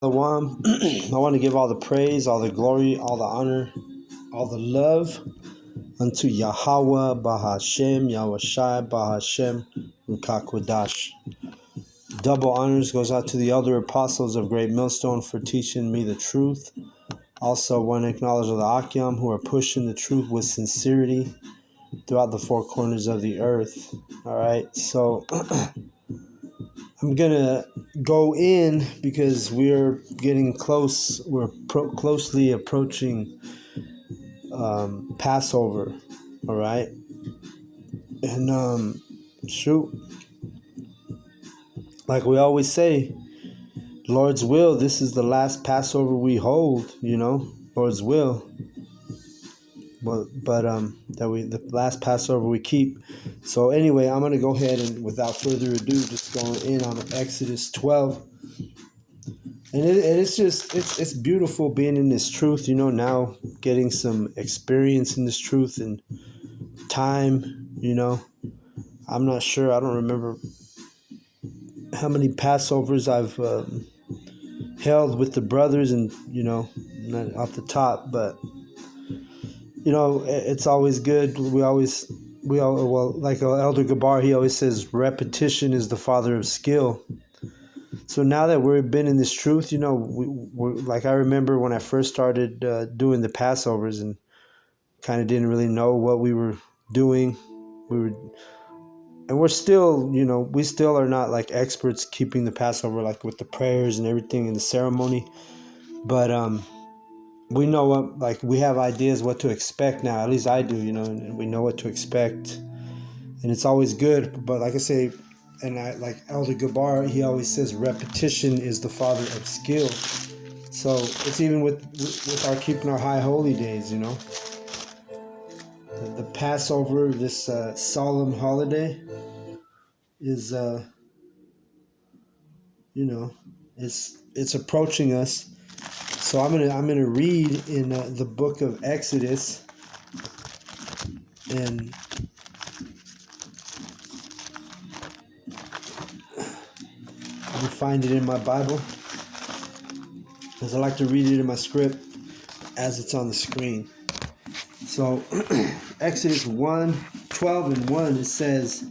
The one, I want to give all the praise, all the glory, all the honor, all the love unto Yahweh, Bahashem, Yahweh Bahashem, Rukakwadash. Double honors goes out to the elder apostles of Great Millstone for teaching me the truth. Also, want to acknowledge the Akyam who are pushing the truth with sincerity throughout the four corners of the earth. All right, so I'm gonna go in because we're getting close. We're closely approaching Passover. All right, and shoot, like we always say, Lord's will. This is the last Passover we hold. Lord's will. But the last Passover we keep. So anyway, I'm gonna go ahead and without further ado, just go in on Exodus 12. And it's beautiful being in this truth, now getting some experience in this truth and time, I'm not sure, I don't remember how many Passovers I've held with the brothers and, not off the top, but, it's always good. Like Elder Gabar, he always says, repetition is the father of skill. So now that we've been in this truth, we're like I remember when I first started doing the Passovers and kind of didn't really know what we were doing. And we're still, we still are not like experts keeping the Passover, like with the prayers and everything and the ceremony. But we know we have ideas what to expect now. At least I do, and we know what to expect. And it's always good. But like I say, and I like Elder Gabar, he always says repetition is the father of skill. So it's even with our keeping our high holy days, the Passover, this solemn holiday is it's approaching us. So I'm gonna read in the book of Exodus, and let me find it in my Bible, because I like to read it in my script as it's on the screen. So Exodus 1:12 it says,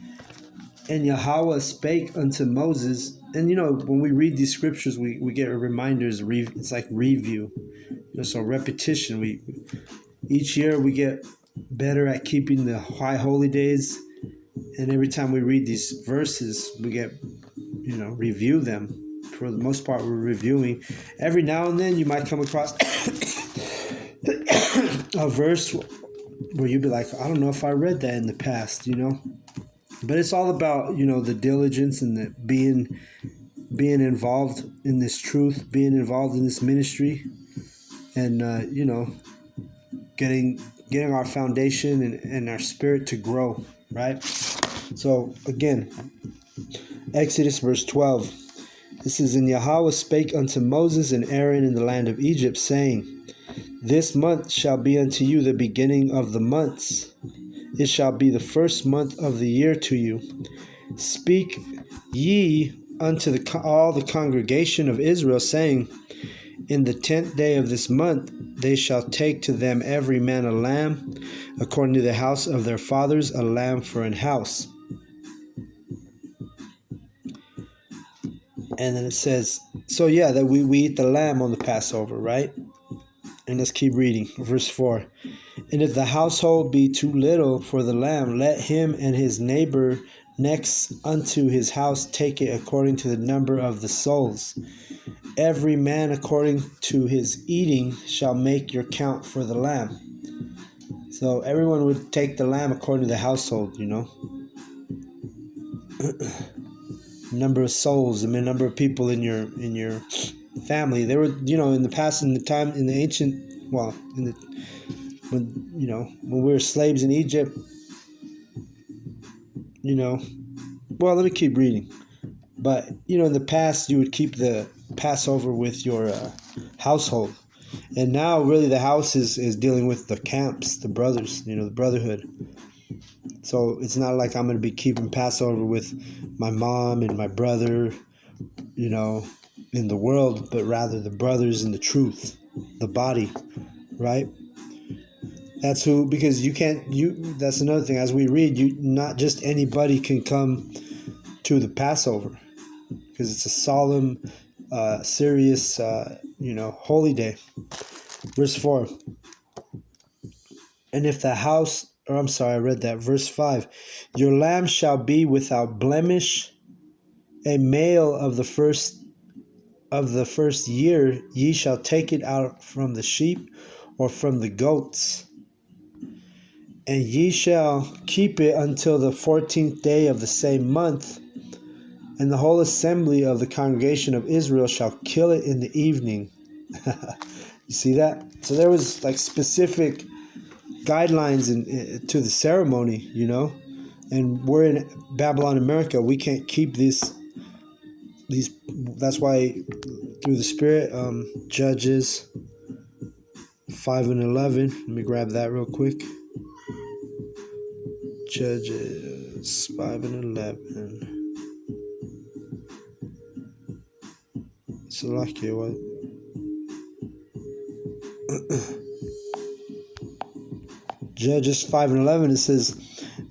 and Yahweh spake unto Moses. And when we read these scriptures, we get reminders. It's like review, so repetition. Each year we get better at keeping the high holy days, and every time we read these verses, we get review them. For the most part, we're reviewing. Every now and then, you might come across a verse where you'd be like, I don't know if I read that in the past, But it's all about, the diligence and the being involved in this truth, being involved in this ministry, and getting our foundation and our spirit to grow, right? So again, Exodus verse 12. This is, and Yahweh spake unto Moses and Aaron in the land of Egypt, saying, this month shall be unto you the beginning of the months. It shall be the first month of the year to you. Speak ye unto all the congregation of Israel, saying, in the 10th day of this month they shall take to them every man a lamb, according to the house of their fathers, a lamb for an house. And then it says, so yeah, that we eat the lamb on the Passover, right? And let's keep reading. Verse 4. And if the household be too little for the lamb, let him and his neighbor next unto his house take it according to the number of the souls. Every man according to his eating shall make your count for the lamb. So everyone would take the lamb according to the household, number of souls, number of people in your family. They were, in the past, in the ancient, when we were slaves in Egypt, let me keep reading. But, in the past, you would keep the Passover with your household. And now, really, the house is dealing with the camps, the brothers, the brotherhood. So it's not like I'm going to be keeping Passover with my mom and my brother, in the world, but rather the brothers in the truth, the body, right? That's who, because that's another thing. As we read, not just anybody can come to the Passover, because it's a solemn, serious, holy day. Verse 4. And if the house, or I'm sorry, I read that. Verse 5. Your lamb shall be without blemish, a male of the first year. Ye shall take it out from the sheep or from the goats. And ye shall keep it until the 14th day of the same month. And the whole assembly of the congregation of Israel shall kill it in the evening. You see that? So there was like specific guidelines to the ceremony, and we're in Babylon, America. We can't keep these. That's why through the Spirit, Judges 5 and 11. Let me grab that real quick. Judges 5 and 11. Salakia, what? Judges 5 and 11, it says,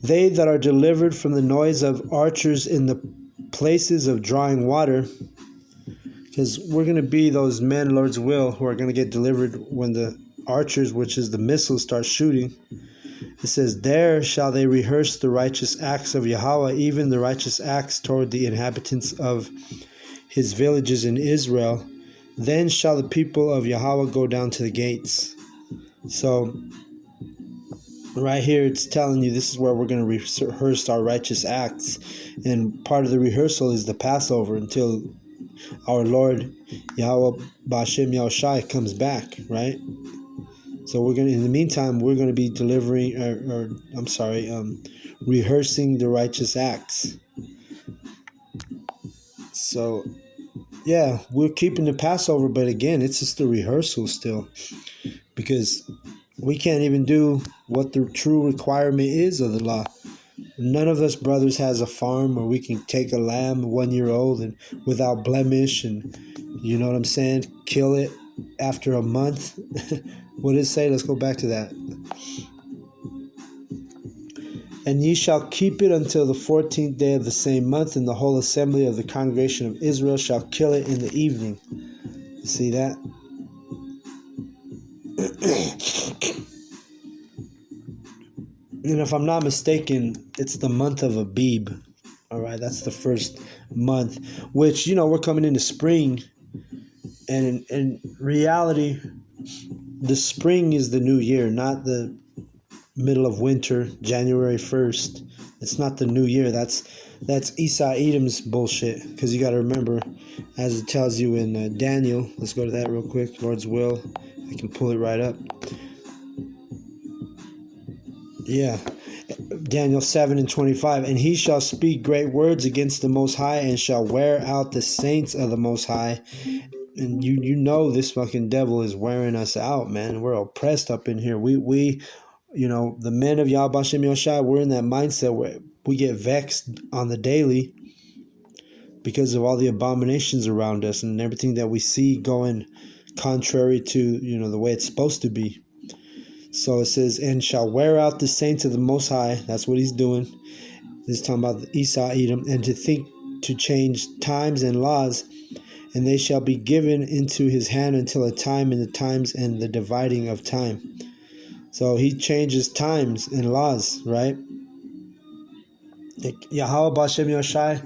they that are delivered from the noise of archers in the places of drawing water, because we're going to be those men, Lord's will, who are going to get delivered when the archers, which is the missiles, start shooting. It says, there shall they rehearse the righteous acts of Yahweh, even the righteous acts toward the inhabitants of his villages in Israel. Then shall the people of Yahweh go down to the gates. So right here it's telling you this is where we're going to rehearse our righteous acts, and part of the rehearsal is the Passover until our Lord Yahweh B'Ashem Yahushai comes back, right? So we're going to, in the meantime, we're going to be delivering, rehearsing the righteous acts. So yeah, we're keeping the Passover, but again, it's just a rehearsal still, because we can't even do what the true requirement is of the law. None of us brothers has a farm where we can take a lamb 1 year old and without blemish, and you know what I'm saying, kill it after a month. What did it say? Let's go back to that. And ye shall keep it until the 14th day of the same month, and the whole assembly of the congregation of Israel shall kill it in the evening. You see that? And if I'm not mistaken, it's the month of Abib. All right, that's the first month, which, we're coming into spring. And in reality, the spring is the new year, not the middle of winter, January 1st. It's not the new year. That's Esau Edom's bullshit. Because you got to remember, as it tells you in Daniel, let's go to that real quick, Lord's will. I can pull it right up. Yeah, Daniel 7 and 25. And he shall speak great words against the Most High, and shall wear out the saints of the Most High. And you know this fucking devil is wearing us out, man. We're oppressed up in here. We the men of Yahweh B'Ashem Yahushai, we're in that mindset where we get vexed on the daily because of all the abominations around us and everything that we see going contrary to, the way it's supposed to be. So it says, and shall wear out the saints of the Most High. That's what he's doing. This is talking about the Esau Edom. And to think to change times and laws, and they shall be given into his hand until a time and the times and the dividing of time. So he changes times and laws, right? Yahweh B'Ashem Yahushai,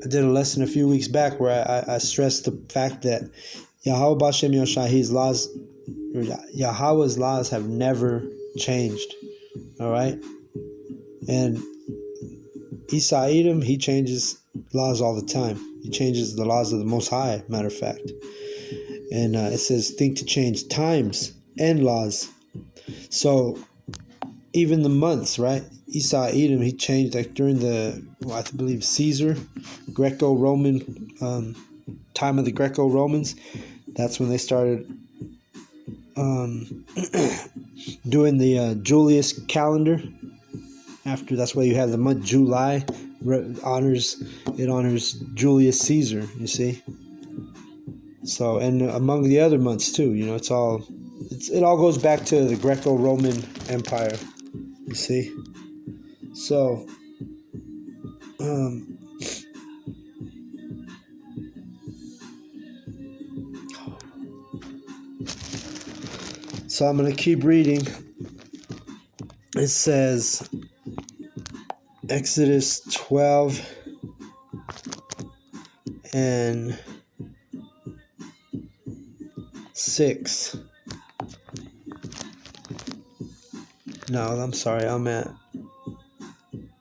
I did a lesson a few weeks back where I stressed the fact that Yahweh B'Ashem Yahushai, Yahweh's laws have never changed. All right? And Esau Edom, he changes laws all the time. He changes the laws of the Most High, matter of fact. And it says, think to change times and laws. So even the months, right? Esau Edom, he changed like during the, I believe, Caesar, Greco-Roman, time of the Greco-Romans. That's when they started doing the Julius calendar. After, that's why you have the month July. It honors Julius Caesar, you see. So, and among the other months too, it all goes back to the Greco-Roman Empire. You see, so um, so I'm gonna keep reading. It says Exodus 12 and 6. No, I'm sorry, I'm at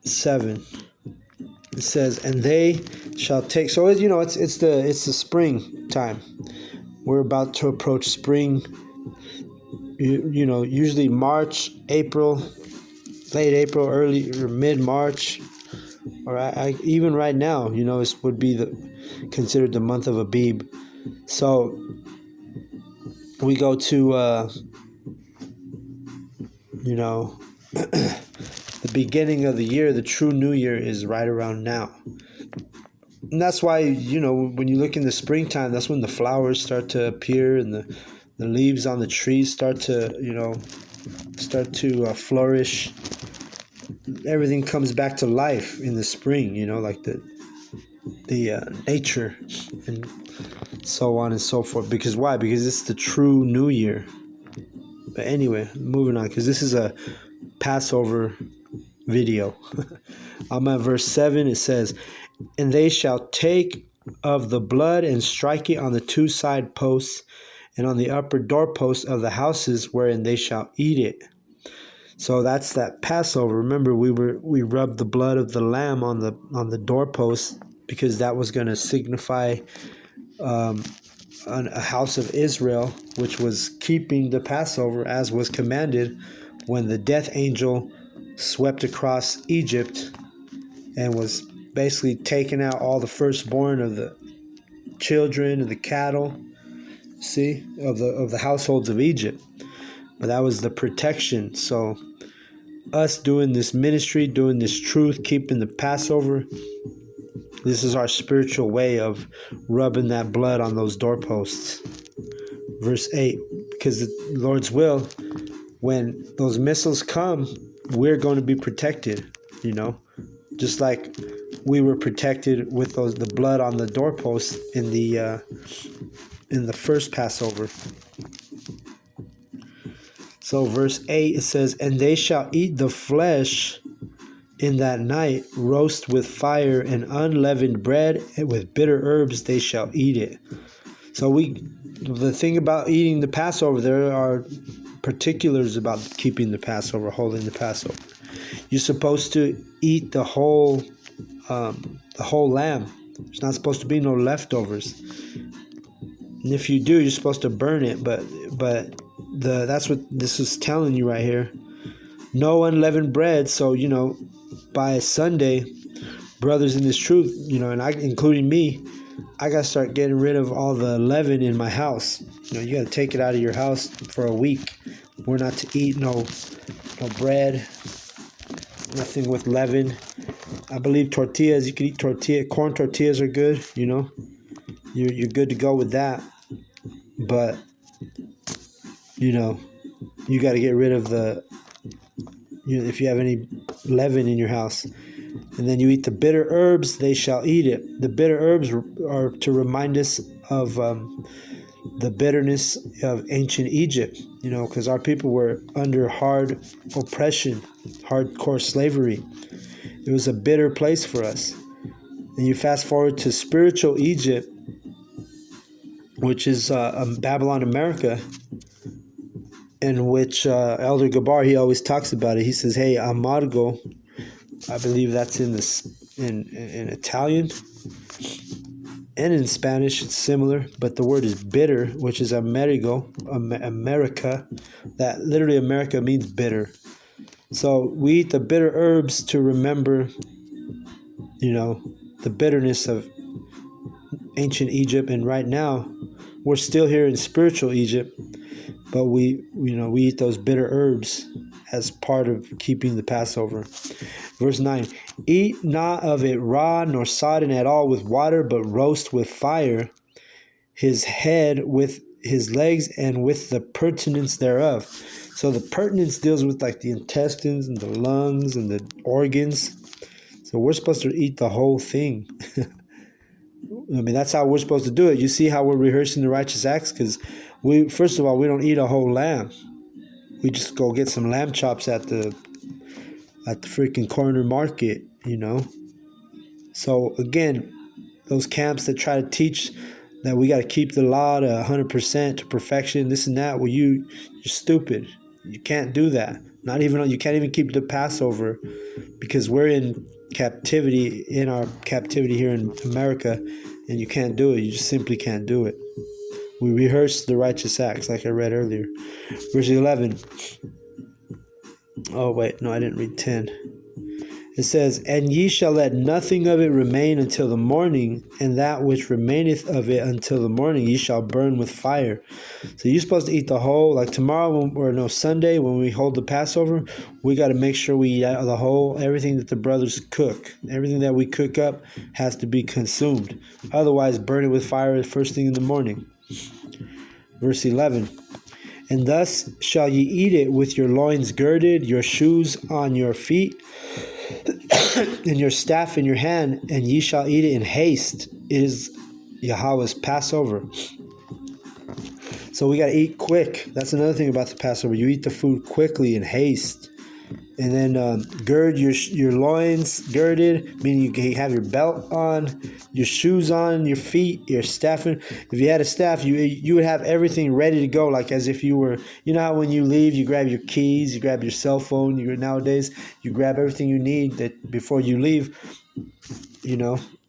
7. It says, and they shall take. So it's the spring time. We're about to approach spring. Usually March, April, late April, early or mid March, or even right now. This would be considered the month of Abib. So we go to the beginning of the year. The true New Year is right around now. And that's why, when you look in the springtime, that's when the flowers start to appear and the leaves on the trees start to flourish. Everything comes back to life in the spring, like the nature and so on and so forth. Because why? Because it's the true New Year. But anyway, moving on, because this is a Passover video. I'm at verse 7. It says, and they shall take of the blood and strike it on the 2 side posts and on the upper doorposts of the houses wherein they shall eat it. So that's that Passover. Remember, we rubbed the blood of the lamb on the doorpost because that was going to signify a house of Israel, which was keeping the Passover as was commanded when the death angel swept across Egypt and was basically taking out all the firstborn of the children and the cattle, of the households of Egypt. But that was the protection. So us doing this ministry, doing this truth, keeping the Passover, this is our spiritual way of rubbing that blood on those doorposts. Verse 8, because the Lord's will, when those missiles come, we're going to be protected, just like we were protected with the blood on the doorpost in the first Passover. So verse 8, it says, and they shall eat the flesh in that night, roast with fire and unleavened bread, and with bitter herbs they shall eat it. So the thing about eating the Passover, there are particulars about keeping the Passover, holding the Passover. You're supposed to eat the whole lamb. There's not supposed to be no leftovers. And if you do, you're supposed to burn it. But that's what this is telling you right here. No unleavened bread. So by Sunday, brothers in this truth, and including me, I gotta start getting rid of all the leaven in my house. You gotta take it out of your house for a week. We're not to eat no bread, nothing with leaven. I believe tortillas, you can eat corn tortillas are good. You're good to go with that. But you got to get rid of if you have any leaven in your house. And then you eat the bitter herbs, they shall eat it. The bitter herbs are to remind us of the bitterness of ancient Egypt, because our people were under hard oppression, hardcore slavery. It was a bitter place for us. And you fast forward to spiritual Egypt, which is Babylon, America, in which Elder Gabar, he always talks about it. He says, hey, amargo, I believe that's in Italian, and in Spanish it's similar, but the word is bitter, which is America. That literally America means bitter. So we eat the bitter herbs to remember, the bitterness of ancient Egypt. And right now, we're still here in spiritual Egypt, but we eat those bitter herbs as part of keeping the Passover. Verse 9, eat not of it raw nor sodden at all with water, but roast with fire his head with his legs and with the pertinence thereof. So the pertinence deals with like the intestines and the lungs and the organs. So we're supposed to eat the whole thing. I mean, that's how we're supposed to do it. You see how we're rehearsing the righteous acts? Because first of all, we don't eat a whole lamb. We just go get some lamb chops at the freaking corner market, So again, those camps that try to teach that we got to keep the law to 100% to perfection, this and that, well, you're stupid. You can't do that. You can't even keep the Passover because we're in our captivity here in America, and you can't do it. You just simply can't do it. We rehearse the righteous acts like I read earlier. Verse 11. Oh, wait. No, I didn't read 10. It says, "And ye shall let nothing of it remain until the morning, and that which remaineth of it until the morning ye shall burn with fire." So you're supposed to eat the whole, like tomorrow, Sunday, when we hold the Passover, we got to make sure we eat the whole, everything that the brothers cook. Everything that we cook up has to be consumed. Otherwise, burn it with fire the first thing in the morning. Verse 11. "And thus shall ye eat it with your loins girded, your shoes on your feet, and your staff in your hand, and ye shall eat it in haste. It is Yahweh's Passover." So we got to eat quick. That's another thing about the Passover. You eat the food quickly in haste. And then gird your loins girded, meaning you have your belt on, your shoes on, your feet, your staff. If you had a staff, you would have everything ready to go, like as if you were, how when you leave, you grab your keys, you grab your cell phone. Nowadays, you grab everything you need that before you leave.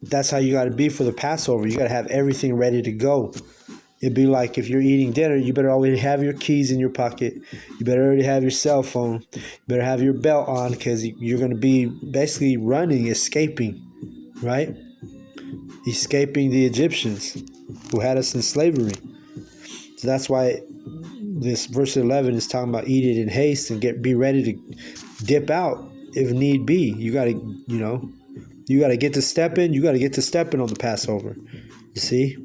That's how you got to be for the Passover. You got to have everything ready to go. It'd be like if you're eating dinner, you better already have your keys in your pocket. You better already have your cell phone. You better have your belt on because you're going to be basically running, escaping, right? Escaping the Egyptians who had us in slavery. So that's why this verse 11 is talking about eat it in haste and be ready to dip out if need be. You got to get to stepping. You got to get to stepping on the Passover. You see?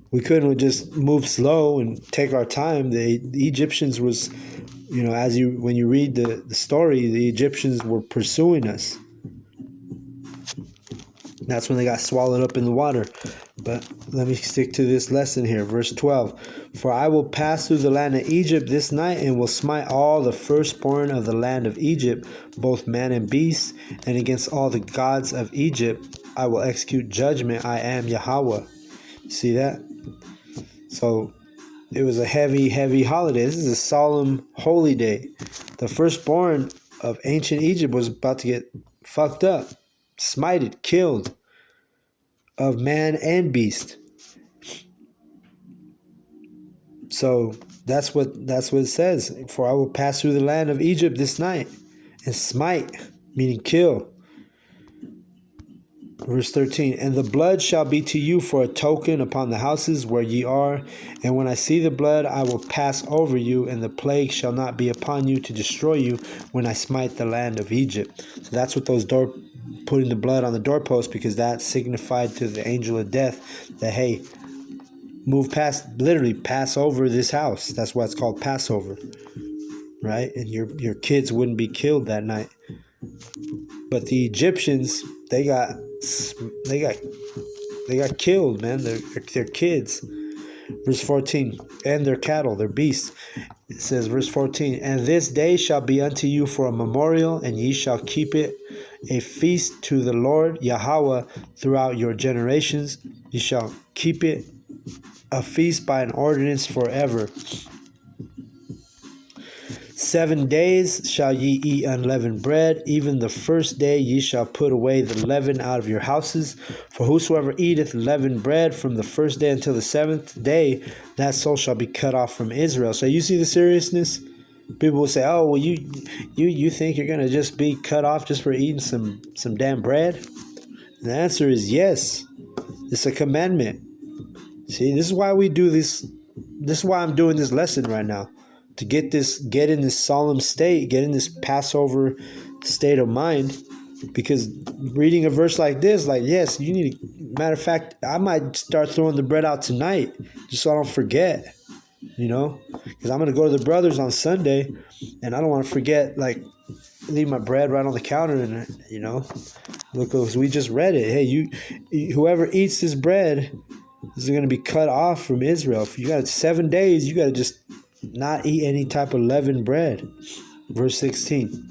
We couldn't just move slow and take our time. The Egyptians was, when you read the story, the Egyptians were pursuing us. That's when they got swallowed up in the water. But let me stick to this lesson here. Verse 12. "For I will pass through the land of Egypt this night, and will smite all the firstborn of the land of Egypt, both man and beast, and against all the gods of Egypt I will execute judgment. I am Yahweh." See that? So it was a heavy, heavy holiday. This is a solemn, holy day. The firstborn of ancient Egypt was about to get fucked up, smited, killed, of man and beast. So that's what it says. "For I will pass through the land of Egypt this night, and smite," meaning kill. Verse 13, "And the blood shall be to you for a token upon the houses where ye are. And when I see the blood, I will pass over you, and the plague shall not be upon you to destroy you when I smite the land of Egypt." So that's what putting the blood on the doorpost, because that signified to the angel of death that, hey, move past, literally pass over this house. That's why it's called Passover, right? And your kids wouldn't be killed that night. But the Egyptians, they got killed, man. Their kids. Verse 14, "And their cattle, their beasts." It says, verse 14, "And this day shall be unto you for a memorial, and ye shall keep it a feast to the Lord Yahweh throughout your generations. Ye shall keep it a feast by an ordinance forever. 7 days shall ye eat unleavened bread. Even the first day ye shall put away the leaven out of your houses. For whosoever eateth leavened bread from the first day until the 7th day, that soul shall be cut off from Israel." So you see the seriousness? People will say, "Oh, well, you think you're going to just be cut off just for eating some damn bread?" And the answer is yes. It's a commandment. See, this is why we do this. This is why I'm doing this lesson right now. To get in this solemn state, get in this Passover state of mind, Because reading a verse like this, like, yes, you need matter of fact, I might start throwing the bread out tonight just so I don't forget, because I'm going to go to the brothers on Sunday and I don't want to forget, like, leave my bread right on the counter and, look, we just read it. Hey, whoever eats this bread is going to be cut off from Israel. If you got 7 days, you got to just not eat any type of leavened bread. Verse 16.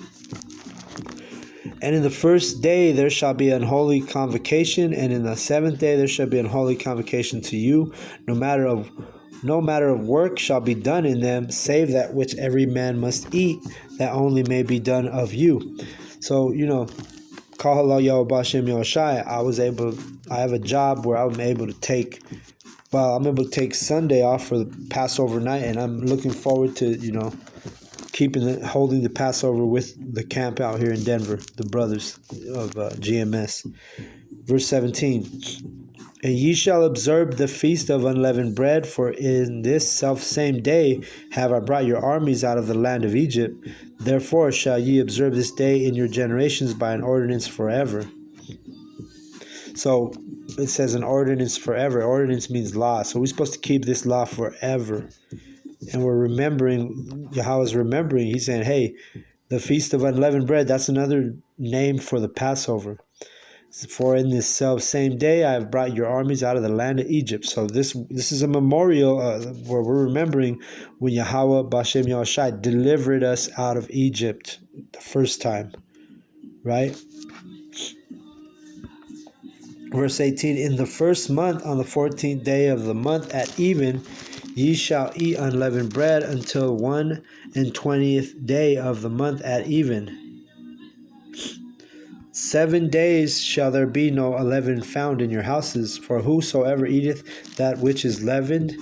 And in the first day there shall be an holy convocation, and in the seventh day there shall be an holy convocation to you. No matter of work shall be done in them, save that which every man must eat, that only may be done of you. So, call Allah Yahweh Bashem Yahushai. I have a job where I'm able to take Sunday off for the Passover night, and I'm looking forward to, holding the Passover with the camp out here in Denver, the brothers of GMS. Verse 17. And ye shall observe the feast of unleavened bread, for in this selfsame day have I brought your armies out of the land of Egypt. Therefore shall ye observe this day in your generations by an ordinance forever. So it says an ordinance forever. Ordinance means law. So we're supposed to keep this law forever. And we're remembering, Yahweh's remembering. He's saying, hey, the Feast of Unleavened Bread, that's another name for the Passover. For in this same day I have brought your armies out of the land of Egypt. So this is a memorial where we're remembering when Yahweh Bashem Yahushai delivered us out of Egypt the first time, right? Verse 18, in the first month, on the 14th day of the month at even, ye shall eat unleavened bread until 21st day of the month at even. 7 days shall there be no leaven found in your houses, for whosoever eateth that which is leavened,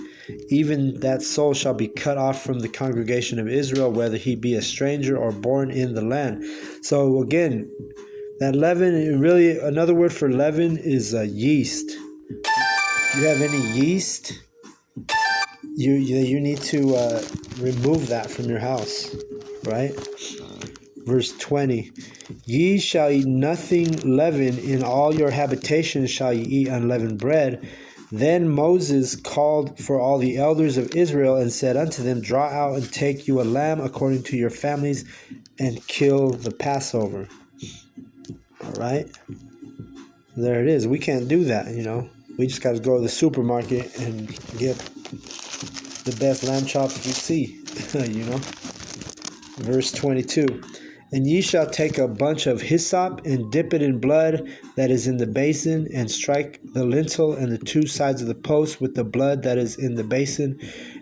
even that soul shall be cut off from the congregation of Israel, whether he be a stranger or born in the land. So again, that leaven, really, another word for leaven is yeast. If you have any yeast, you need to remove that from your house, right? Verse 20, ye shall eat nothing leavened, in all your habitations shall ye eat unleavened bread. Then Moses called for all the elders of Israel and said unto them, draw out and take you a lamb according to your families, and kill the Passover. All right, there it is. We can't do that, we just got to go to the supermarket and get the best lamb chops we see. Verse 22, and ye shall take a bunch of hyssop and dip it in blood that is in the basin, and strike the lintel and the two sides of the post with the blood that is in the basin,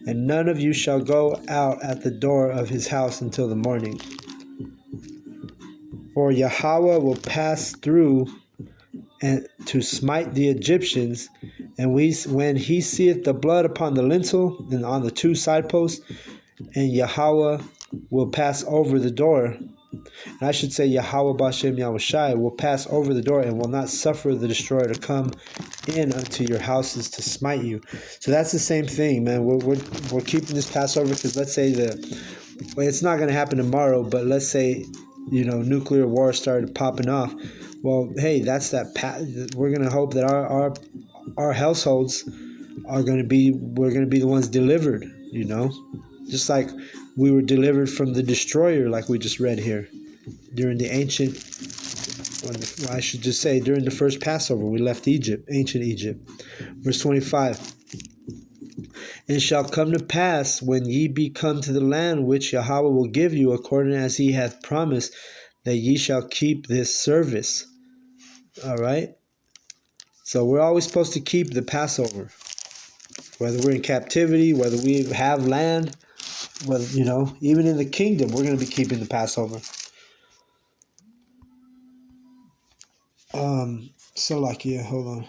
and none of you shall go out at the door of his house until the morning. For Yahweh will pass through and to smite the Egyptians, and when he seeth the blood upon the lintel and on the two side posts, and Yahweh will pass over the door. And I should say Yahweh Bashem Yahushai will pass over the door and will not suffer the destroyer to come in unto your houses to smite you. So that's the same thing, man. We're keeping this Passover because let's say it's not going to happen tomorrow, but let's say nuclear war started popping off. Well, hey, that's that. We're going to hope that our households we're going to be the ones delivered. Just like we were delivered from the destroyer, like we just read here, during the during the first Passover, we left Egypt, ancient Egypt. Verse 25, and it shall come to pass, when ye be come to the land which Yahweh will give you, according as he hath promised, that ye shall keep this service. All right? So we're always supposed to keep the Passover. Whether we're in captivity, whether we have land, whether, even in the kingdom, we're going to be keeping the Passover. Salakia, hold on.